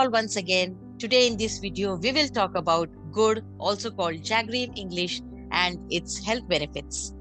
all once again. Today in this video, we will talk about gur, also called jaggery in English, and its health benefits.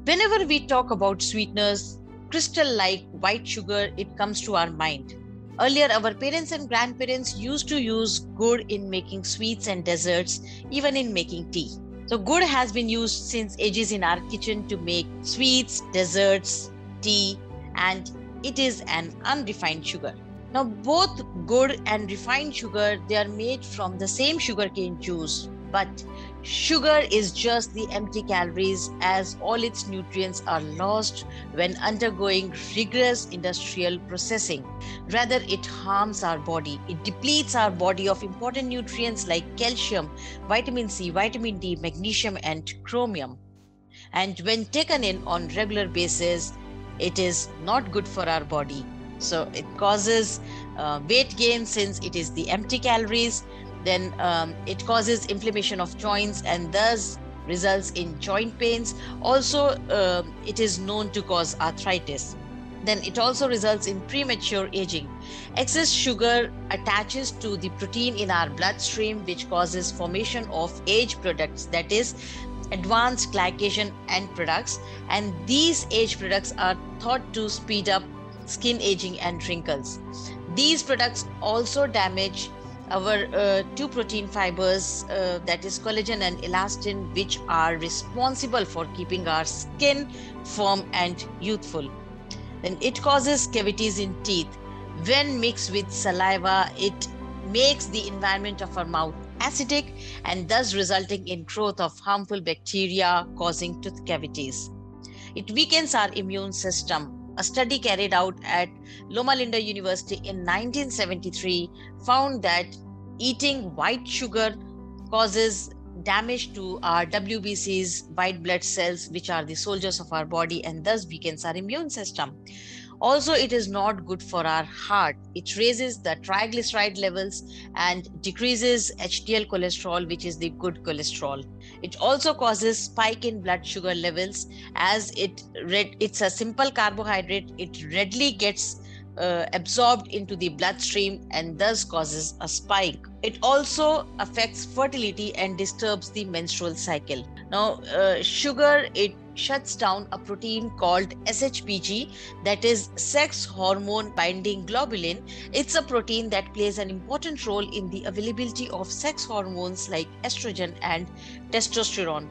Whenever we talk about sweeteners, crystal-like white sugar, it comes to our mind. Earlier, our parents and grandparents used to use gur in making sweets and desserts, even in making tea. So gur has been used since ages in our kitchen to make sweets, desserts, tea, and it is an unrefined sugar. Now, both gur and refined sugar, they are made from the same sugarcane juice, but sugar is just the empty calories, as all its nutrients are lost when undergoing rigorous industrial processing. Rather, it harms our body. It depletes our body of important nutrients like calcium, vitamin C, vitamin D, magnesium, and chromium. And when taken in on regular basis, it is not good for our body. So it causes weight gain since it is the empty calories. Then it causes inflammation of joints and thus results in joint pains. Also, it is known to cause arthritis. Then it also results in premature aging. Excess sugar attaches to the protein in our bloodstream, which causes formation of age products, that is, advanced glycation end products. And these age products are thought to speed up skin aging and wrinkles. These products also damage our two protein fibers, that is collagen and elastin, which are responsible for keeping our skin firm and youthful. Then it causes cavities in teeth. When mixed with saliva, it makes the environment of our mouth acidic and thus resulting in growth of harmful bacteria causing tooth cavities. It weakens our immune system. A study carried out at Loma Linda University in 1973 found that eating white sugar causes damage to our WBCs, white blood cells, which are the soldiers of our body, and thus weakens our immune system. Also, it is not good for our heart. It raises the triglyceride levels and decreases HDL cholesterol, which is the good cholesterol. It also causes spike in blood sugar levels, as it's a simple carbohydrate. It readily gets absorbed into the bloodstream and thus causes a spike. It also affects fertility and disturbs the menstrual cycle. Now, sugar, it shuts down a protein called SHBG, that is sex hormone binding globulin. It's a protein that plays an important role in the availability of sex hormones like estrogen and testosterone.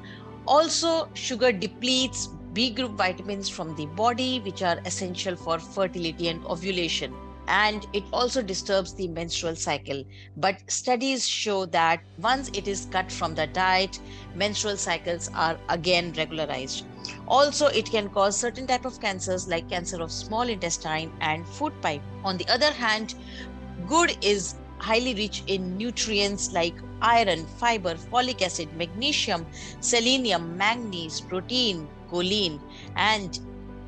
Also, sugar depletes B group vitamins from the body, which are essential for fertility and ovulation. And it also disturbs the menstrual cycle. But studies show that once it is cut from the diet, menstrual cycles are again regularized. Also, it can cause certain type of cancers like cancer of small intestine and food pipe. On the other hand, gur is highly rich in nutrients like iron, fiber, folic acid, magnesium, selenium, manganese, protein, choline, and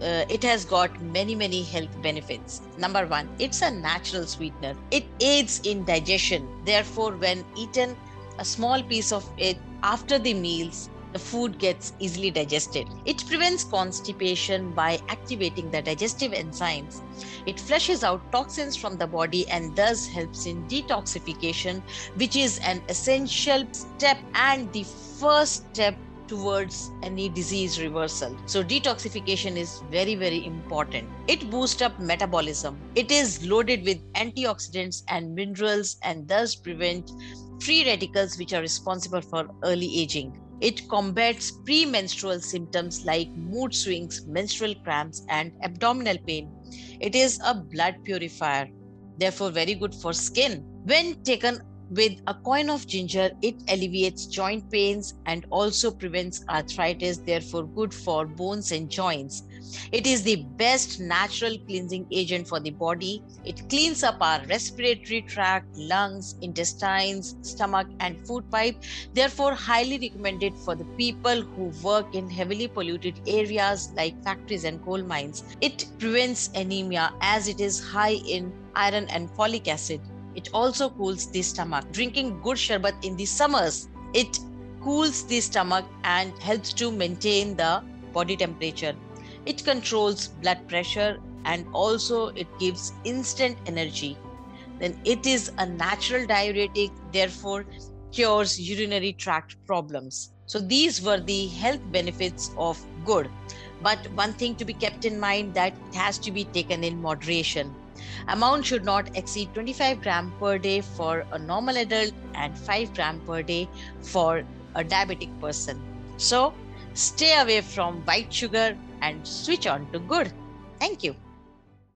it has got many health benefits. Number one, it's a natural sweetener. It aids in digestion. Therefore, when eaten a small piece of it after the meals, the food gets easily digested. It prevents constipation by activating the digestive enzymes. It flushes out toxins from the body and thus helps in detoxification, which is an essential step and the first step towards any disease reversal. So detoxification is very important. It boosts up metabolism. It is loaded with antioxidants and minerals and thus prevent free radicals, which are responsible for early aging. It combats premenstrual symptoms like mood swings, menstrual cramps, and abdominal pain. It is a blood purifier, therefore very good for skin. When taken with a coin of ginger, it alleviates joint pains and also prevents arthritis, therefore good for bones and joints. It is the best natural cleansing agent for the body. It cleans up our respiratory tract, lungs, intestines, stomach, and food pipe. Therefore, highly recommended for the people who work in heavily polluted areas like factories and coal mines. It prevents anemia as it is high in iron and folic acid. It also cools the stomach. Drinking gur sharbat in the summers, it cools the stomach and helps to maintain the body temperature. It controls blood pressure and also it gives instant energy. then it is a natural diuretic, therefore cures urinary tract problems. So these were the health benefits of good. But one thing to be kept in mind, that it has to be taken in moderation. Amount should not exceed 25 gram per day for a normal adult and 5 gram per day for a diabetic person. So stay away from white sugar and switch on to good. Thank you.